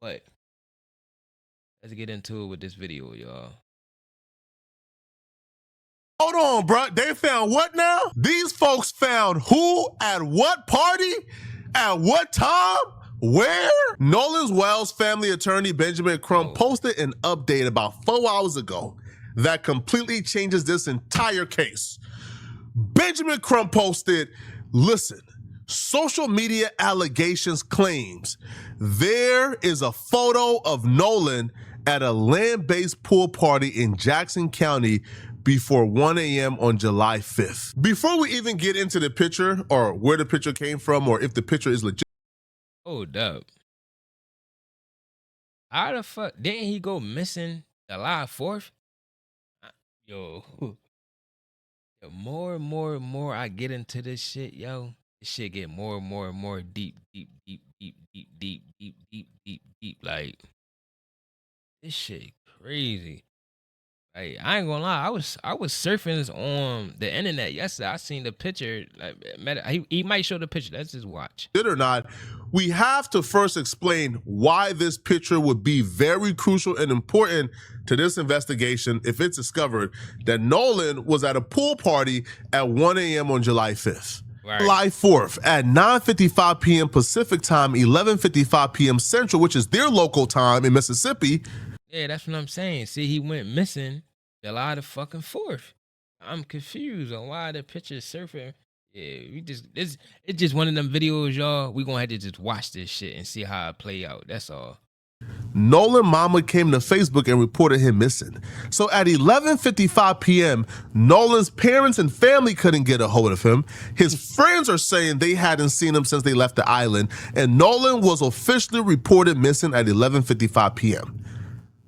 But let's get into it with this video, y'all. Hold on, bro. They found what now? These folks found who at what party? At what time? Where? Nolan's Wells family attorney Benjamin Crump posted an update about 4 hours ago that completely changes this entire case. Benjamin Crump posted, listen, social media allegations claims there is a photo of Nolan at a land-based pool party in Jackson County before 1 a.m. on July 5th. Before we even get into the picture or where the picture came from or if the picture is legit. Hold up. How the fuck didn't he go missing July 4th? Yo, the more I get into this shit, yo, this shit get more and more deep. Like, this shit crazy. Like, I ain't gonna lie, I was surfing this on the internet yesterday. I seen the picture. Like, he might show the picture. Let's just watch. Or not, we have to first explain why this picture would be very crucial and important to this investigation if it's discovered that Nolan was at a pool party at 1 a.m. on July 5th. Right. July 4th at 9:55 p.m. Pacific time, 11:55 p.m. Central, which is their local time in Mississippi. Yeah, that's what I'm saying. See, he went missing July the fucking 4th. I'm confused on why the picture is surfing. Yeah, it's just one of them videos, y'all. We gonna have to just watch this shit and see how it play out. That's all. Nolan mama came to Facebook and reported him missing. So at 11:55 p.m., Nolan's parents and family couldn't get a hold of him. His friends are saying they hadn't seen him since they left the island, and Nolan was officially reported missing at 11:55 p.m.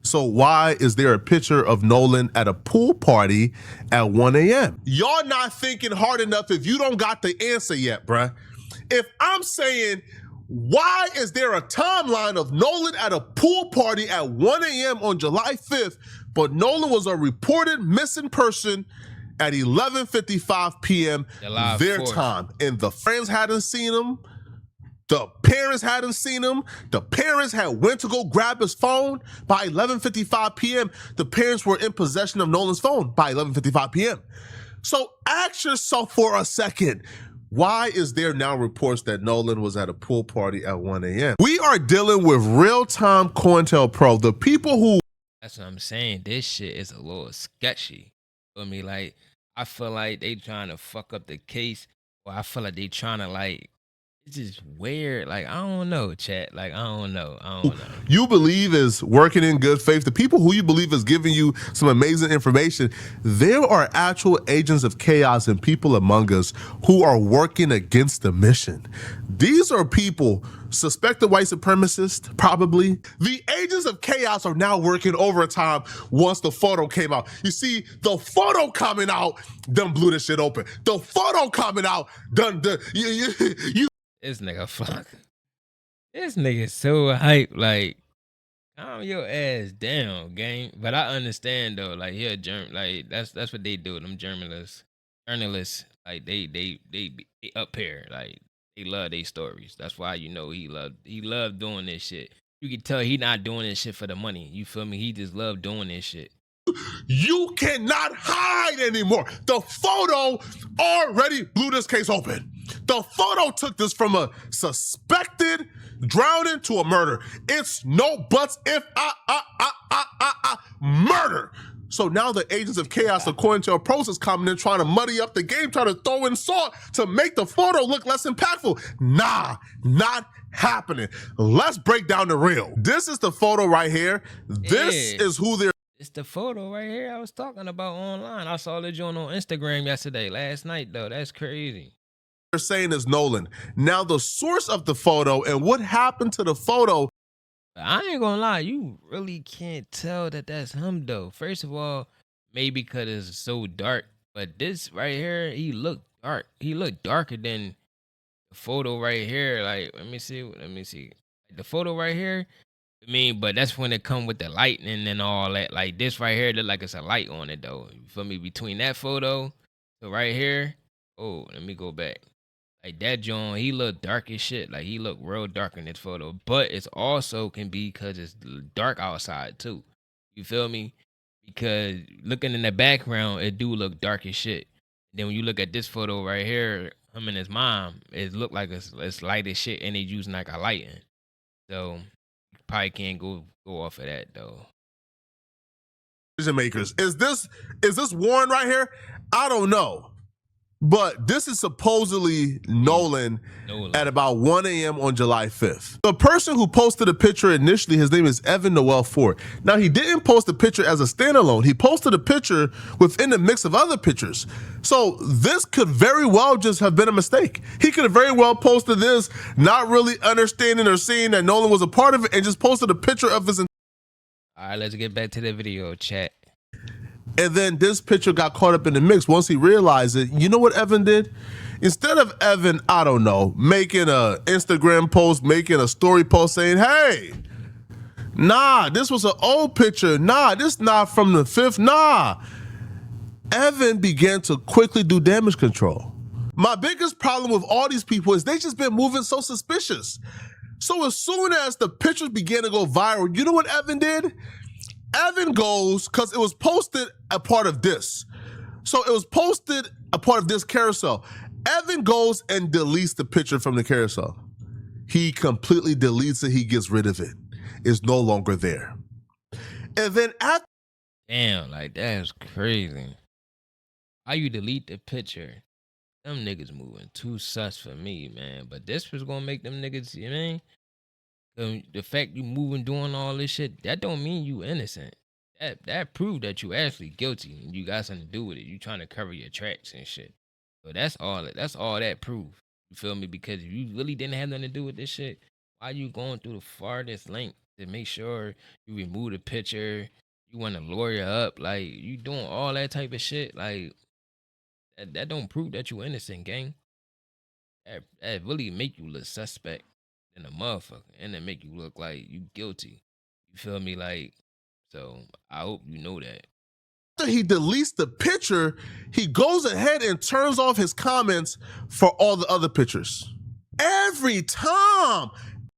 So why is there a picture of Nolan at a pool party at 1 a.m.? Y'all not thinking hard enough if you don't got the answer yet, bruh. If I'm saying, why is there a timeline of Nolan at a pool party at 1 a.m. on July 5th, but Nolan was a reported missing person at 11:55 p.m. their 4th. time, and the friends hadn't seen him? The parents hadn't seen him. The parents had went to go grab his phone by 11:55 p.m. The parents were in possession of Nolan's phone by 11:55 p.m. So ask yourself for a second, why is there now reports that Nolan was at a pool party at 1 a.m.? We are dealing with real-time COINTELPRO, the people who... That's what I'm saying. This shit is a little sketchy. For me, like, I feel like they trying to fuck up the case, or I feel like they trying to, like, it's just weird. Like, I don't know, chat. Like, I don't know. You believe is working in good faith. The people who you believe is giving you some amazing information. There are actual agents of chaos and people among us who are working against the mission. These are people, suspected white supremacists, probably. The agents of chaos are now working overtime once the photo came out. You see, the photo coming out done blew this shit open. The photo coming out done, you This nigga fuck. This nigga so hype. Like, calm your ass down, gang. But I understand though. Like, he a like that's what they do. Them journalists, like they up here. Like, they love their stories. That's why he love doing this shit. You can tell he not doing this shit for the money. You feel me? He just love doing this shit. You cannot hide anymore. The photo already blew this case open. The photo took this from a suspected drowning to a murder. It's no buts if murder. So now the agents of chaos, according to a process, coming in trying to muddy up the game, trying to throw in salt to make the photo look less impactful. Nah, not happening. Let's break down the real. This is the photo right here. This is who they're... It's the photo right here I was talking about online. I saw the joint on Instagram last night though. That's crazy. They're saying is Nolan. Now the source of the photo and what happened to the photo. I ain't gonna lie, you really can't tell that that's him though. First of all, maybe because it's so dark, but this right here, he looked dark. He looked darker than the photo right here. Like, let me see. The photo right here, I mean, but that's when it come with the lightning and all that. Like, this right here look like it's a light on it though. You feel me? Between that photo, so right here, oh, let me go back. Like that John, he look dark as shit. Like he look real dark in this photo. But it's also can be because it's dark outside too. You feel me? Because looking in the background, it do look dark as shit. Then when you look at this photo right here, him and his mom, it look like it's light as shit, and they using like a lighting. So you probably can't go off of that though. Decision makers. Is this Warren right here? I don't know. But this is supposedly Nolan at Nolan. about 1 a.m. on July 5th. The person who posted a picture initially, his name is Evan Noel Ford. Now, he didn't post the picture as a standalone. He posted a picture within the mix of other pictures. So this could very well just have been a mistake. He could have very well posted this, not really understanding or seeing that Nolan was a part of it, and just posted a picture of his. All right, let's get back to the video chat. And then this picture got caught up in the mix. Once he realized it, you know what Evan did? Instead of Evan, I don't know, making a Instagram post, making a story post saying, hey, nah, this was an old picture. Nah, this not from the 5th. Nah. Evan began to quickly do damage control. My biggest problem with all these people is they just been moving so suspicious. So as soon as the pictures began to go viral, you know what Evan did? Evan goes, because it was posted a part of this. So it was posted a part of this carousel. Evan goes and deletes the picture from the carousel. He completely deletes it. He gets rid of it. It's no longer there. And then after. Damn, like that's crazy. How you delete the picture? Them niggas moving too sus for me, man. But this was gonna make them niggas, you know what I mean? The fact you moving doing all this shit, that don't mean you innocent. That proved that you actually guilty and you got something to do with it. You trying to cover your tracks and shit. But that's all that proved. You feel me? Because if you really didn't have nothing to do with this shit, why you going through the farthest length to make sure you remove the picture? You want to lawyer up, like you doing all that type of shit, like that don't prove that you innocent, gang. That really make you look suspect than a motherfucker, and it make you look like you guilty. You feel me? Like, so I hope you know that. He deletes the picture, he goes ahead and turns off his comments for all the other pictures. Every time.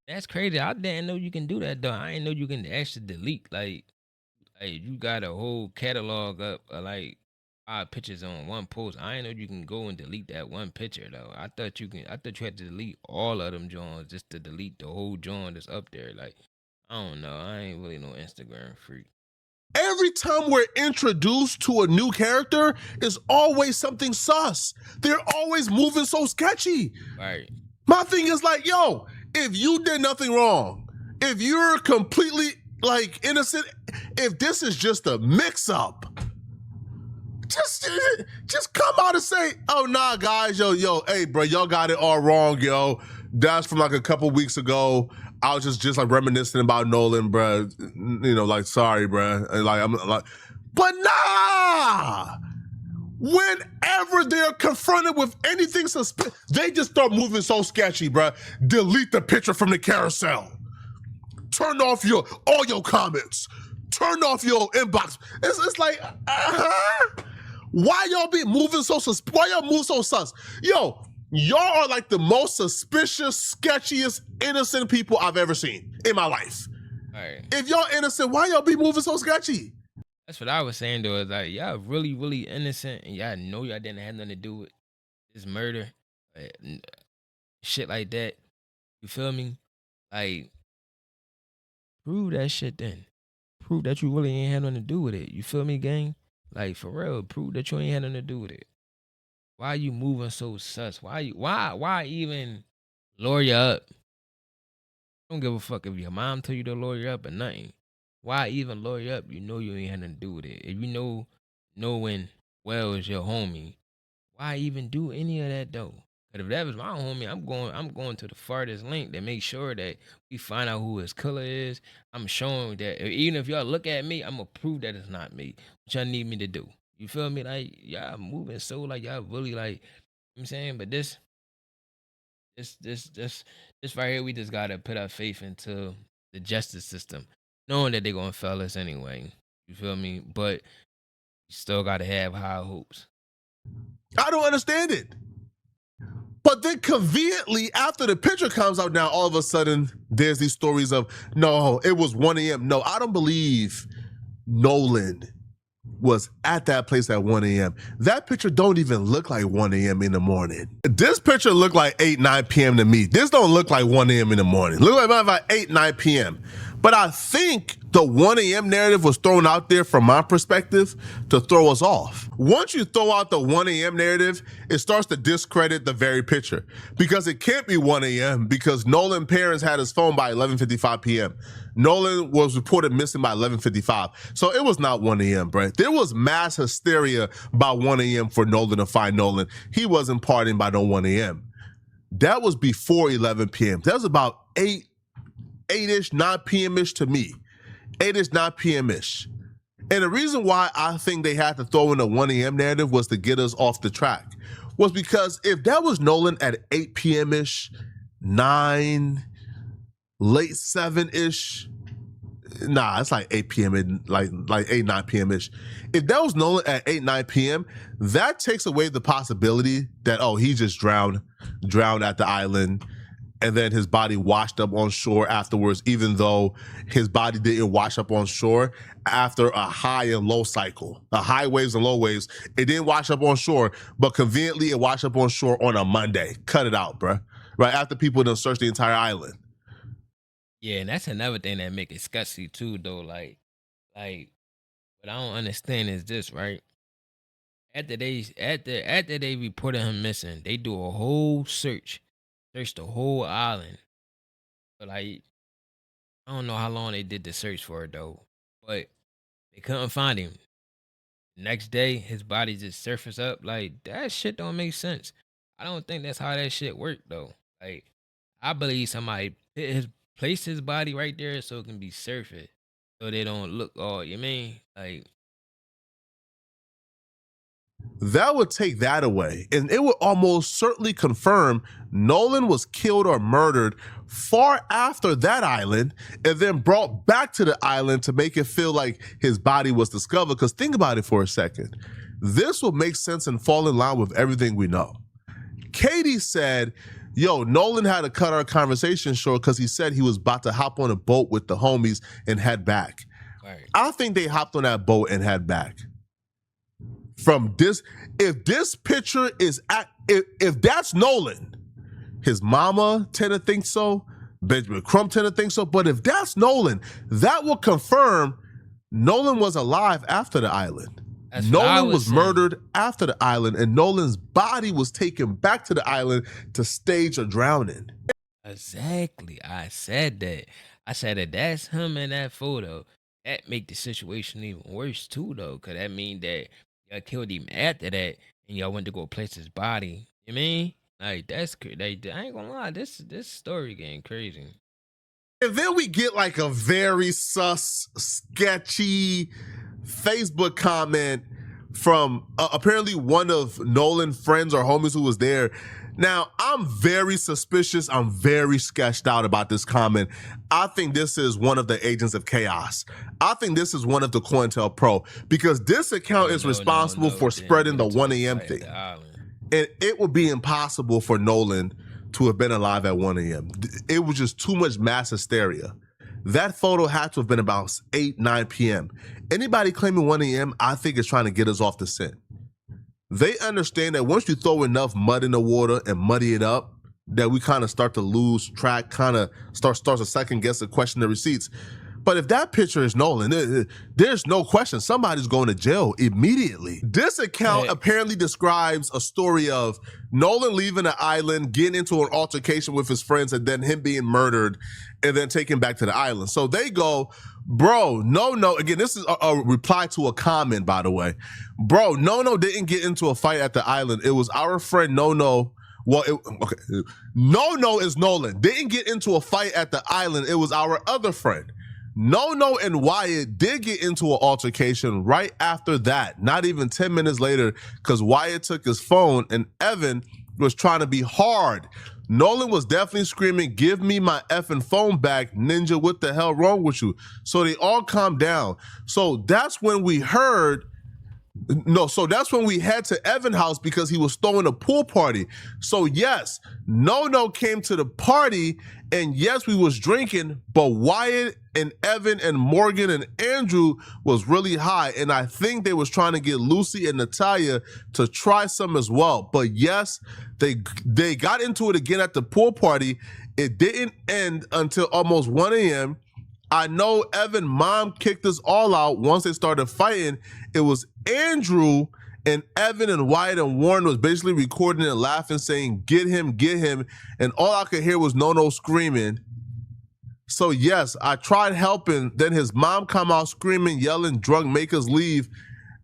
That's crazy. I didn't know you can do that though. I didn't know you can actually delete. Like you got a whole catalog up of like 5 pictures on one post. I didn't know you can go and delete that one picture though. I thought you can. I thought you had to delete all of them joints just to delete the whole joint that's up there. Like I don't know. I ain't really no Instagram freak. Every time we're introduced to a new character, is always something sus. They're always moving so sketchy. Right. My thing is like, yo, if you did nothing wrong, if you're completely like innocent, if this is just a mix-up, just come out and say, oh nah, guys, yo, hey, bro, y'all got it all wrong, yo. That's from like a couple weeks ago. I was just like reminiscing about Nolan, bro. You know, like sorry, bro. And like I'm like, but nah. Whenever they're confronted with anything suspicious, they just start moving so sketchy, bro. Delete the picture from the carousel. Turn off all your comments. Turn off your inbox. It's like, why y'all be moving so why y'all move so sus? Yo, y'all are like the most suspicious, sketchiest, innocent people I've ever seen in my life. All right. If y'all innocent, why y'all be moving so sketchy? That's what I was saying though. Is like y'all really, really innocent, and y'all know y'all didn't have nothing to do with this murder, shit like that. You feel me? Like prove that shit then. Prove that you really ain't had nothing to do with it. You feel me, gang? Like for real, prove that you ain't had nothing to do with it. Why you moving so sus? Why even lawyer up? I don't give a fuck if your mom tell you to lawyer up or nothing. Why even lawyer up? You know you ain't had nothing to do with it. If you knowing well is your homie, why even do any of that though? But if that was my homie, I'm going to the farthest link to make sure that we find out who his killer is. I'm showing that even if y'all look at me, I'm gonna prove that it's not me. What y'all need me to do? You feel me? Like y'all moving so like y'all really like, you know what I'm saying, but this right here, we just gotta put our faith into the justice system, knowing that they're gonna fail us anyway. You feel me? But you still gotta have high hopes. I don't understand it. But then conveniently, after the picture comes out, now all of a sudden there's these stories of, no, it was 1 a.m. No, I don't believe Nolan was at that place at 1 a.m. That picture don't even look like 1 a.m. in the morning. This picture looked like 8, 9 p.m. to me. This don't look like 1 a.m. in the morning. Look like about 8, 9 p.m. But I think the 1 a.m. narrative was thrown out there from my perspective to throw us off. Once you throw out the 1 a.m. narrative, it starts to discredit the very picture because it can't be 1 a.m. because Nolan's parents had his phone by 11:55 p.m. Nolan was reported missing by 11:55. So it was not 1 a.m., bro. There was mass hysteria by 1 a.m. for Nolan to find Nolan. He wasn't partying by no 1 a.m. That was before 11 p.m. That was about 8-ish, 9 p.m.-ish to me. 8-ish, 9 p.m.-ish. And the reason why I think they had to throw in a 1 a.m. narrative was to get us off the track. Was because if that was Nolan at 8 p.m.-ish, 9, late 7-ish, nah, it's like 8 p.m. and like 8, 9 p.m.-ish. If that was Nolan at 8, 9 p.m., that takes away the possibility that, oh, he just drowned at the island, and then his body washed up on shore afterwards, even though his body didn't wash up on shore after a high and low cycle, a high waves and low waves. It didn't wash up on shore, but conveniently it washed up on shore on a Monday. Cut it out, bruh. Right after people done searched the entire island. Yeah, and that's another thing that make it sketchy too, though. Like what I don't understand is this, right? After they reported him missing, they do a whole search the whole island. But like, I don't know how long they did the search for though, but they couldn't find him. Next day, his body just surfaced up. Like that shit don't make sense. I don't think that's how that shit worked though. Like, I believe somebody placed his body right there so it can be surfaced, so they don't look all. You mean like That would take that away, and it would almost certainly confirm Nolan was killed or murdered far after that island and then brought back to the island to make it feel like his body was discovered. Because think about it for a second. This will make sense and fall in line with everything we know. Katie said, yo, Nolan had to cut our conversation short because he said he was about to hop on a boat with the homies and head back. right? I think they hopped on that boat and head back. From this, if this picture is if that's Nolan, his mama tend to think so, Benjamin Crumb tend to think so, but if that's Nolan, that will confirm Nolan was alive after the island. That's what I Nolan was saying. murdered after the island, and Nolan's body was taken back to the island to stage a drowning. Exactly. I said that. I said that that's him in that photo. That make the situation even worse too, though, cause that mean that y'all killed him after that, and y'all went to go place his body. You mean like that's like, I ain't gonna lie. This story getting crazy. And then we get like a very sus, sketchy Facebook comment from apparently one of Nolan's friends or homies who was there. Now, I'm very suspicious. I'm very sketched out about this comment. I think this is one of the agents of chaos. I think this is one of the COINTELPRO because this account is responsible for spreading the 1 a.m. thing. And it would be impossible for Nolan to have been alive at 1 a.m. It was just too much mass hysteria. That photo had to have been about 8, 9 p.m. Anybody claiming 1 a.m., I think is trying to get us off the scent. They understand that once you throw enough mud in the water and muddy it up, that we kind of start to lose track, kind of starts to second guess and question the receipts. But if that picture is Nolan, there's no question somebody's going to jail immediately. This account apparently describes a story of Nolan leaving the island, getting into an altercation with his friends, and then him being murdered and then taken back to the island. So they go, bro, no. Again, this is a reply to a comment, by the way. Bro, no didn't get into a fight at the island. It was our friend No. Well, No is Nolan. Didn't get into a fight at the island. It was our other friend. No and Wyatt did get into an altercation right after that, not even 10 minutes later, because Wyatt took his phone and Evan was trying to be hard. Nolan was definitely screaming, give me my effing phone back, Ninja, what the hell wrong with you? So they all calmed down. So that's when we heard No, so that's when we head to Evan's house because he was throwing a pool party. So yes, No came to the party, and yes, we was drinking, but Wyatt and Evan and Morgan and Andrew was really high, and I think they was trying to get Lucy and Natalia to try some as well. But yes, they got into it again at the pool party. It didn't end until almost 1 a.m. I know Evan's mom kicked us all out once they started fighting. It was Andrew and Evan and Wyatt and Warren was basically recording and laughing, saying, get him. And all I could hear was No screaming. So yes, I tried helping. Then his mom come out screaming, yelling, drunk, make us leave,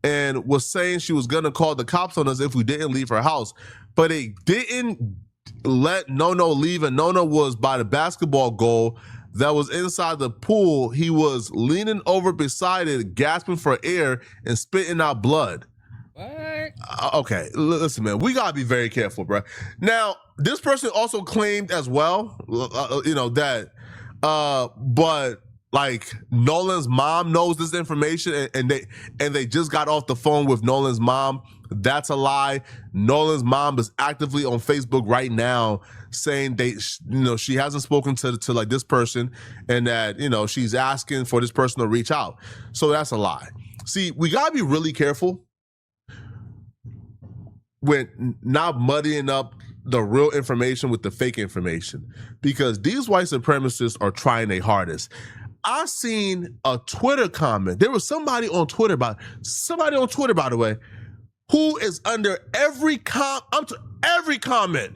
and was saying she was gonna call the cops on us if we didn't leave her house. But they didn't let No leave, and No was by the basketball goal that was inside the pool. He was leaning over beside it, gasping for air and spitting out blood. What? Okay, listen, man, we gotta be very careful, bro. Now, this person also claimed as well, but like Nolan's mom knows this information, and they just got off the phone with Nolan's mom. That's a lie. Nolan's mom is actively on Facebook right now saying she hasn't spoken to like this person, and that she's asking for this person to reach out. So that's a lie. See, we gotta be really careful with not muddying up the real information with the fake information, because these white supremacists are trying their hardest. I seen a Twitter comment. There was somebody on Twitter, by the way, who is under every comment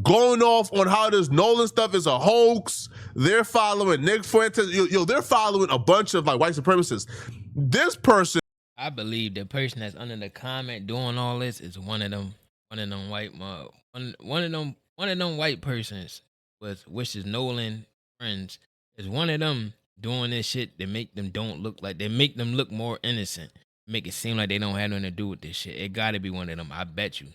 going off on how this Nolan stuff is a hoax. They're following Nick Fuentes. They're following a bunch of like white supremacists. This person, I believe the person that's under the comment doing all this is one of them white one of them white persons which is Nolan friends, is one of them doing this shit that make them make them look more innocent, make it seem like they don't have nothing to do with this shit. It gotta be one of them, I bet you.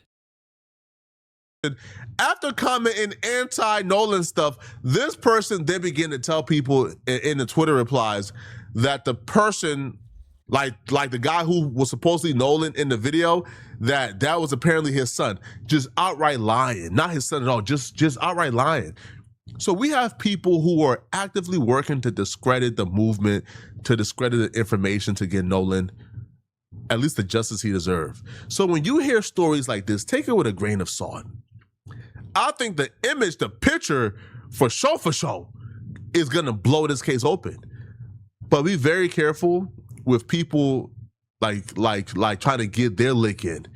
after commenting anti-Nolan stuff, this person then began to tell people in the Twitter replies that the person, like the guy who was supposedly Nolan in the video, that was apparently his son. Just outright lying. Not his son at all, just outright lying. So we have people who are actively working to discredit the movement, to discredit the information, to get Nolan at least the justice he deserves. So when you hear stories like this, take it with a grain of salt. I think the image, the picture, for sure, is gonna blow this case open. But be very careful with people like trying to get their lick in,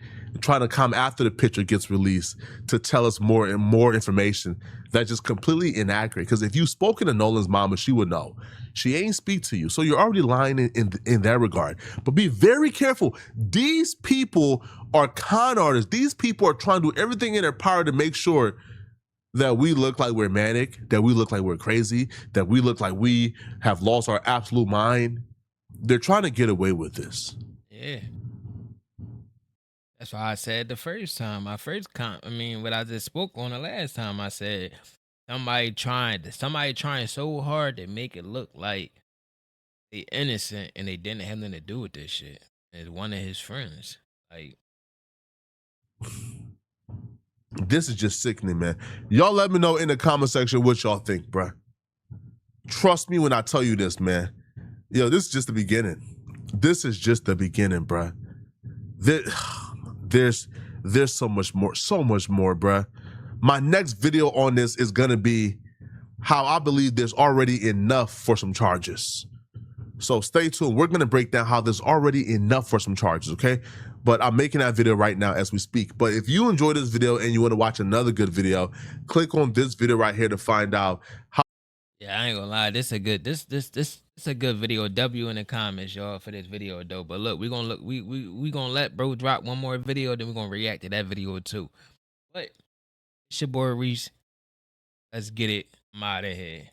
trying to come after the picture gets released to tell us more and more information that's just completely inaccurate. Because if you've spoken to Nolan's mama, she would know. She ain't speak to you. So you're already lying in that regard. But be very careful. These people are con artists. These people are trying to do everything in their power to make sure that we look like we're manic, that we look like we're crazy, that we look like we have lost our absolute mind. They're trying to get away with this. Yeah. That's why I said the first time, what I just spoke on the last time, I said somebody trying so hard to make it look like they innocent and they didn't have nothing to do with this shit. It's one of his friends. Like, this is just sickening, man. Y'all let me know in the comment section what y'all think, bruh. Trust me when I tell you this, man. This is just the beginning. This is just the beginning, bruh. There's so much more, bruh. My next video on this is gonna be how I believe there's already enough for some charges. So stay tuned. We're gonna break down how there's already enough for some charges, okay? But I'm making that video right now as we speak. But if you enjoyed this video and you want to watch another good video, click on this video right here to find out how. yeah, I ain't gonna lie. This a good a good video. W in the comments, y'all, for this video though. But look, we gonna let bro drop one more video, then we're gonna react to that video too. But it's your boy Reese. Let's get it. I'm out of here.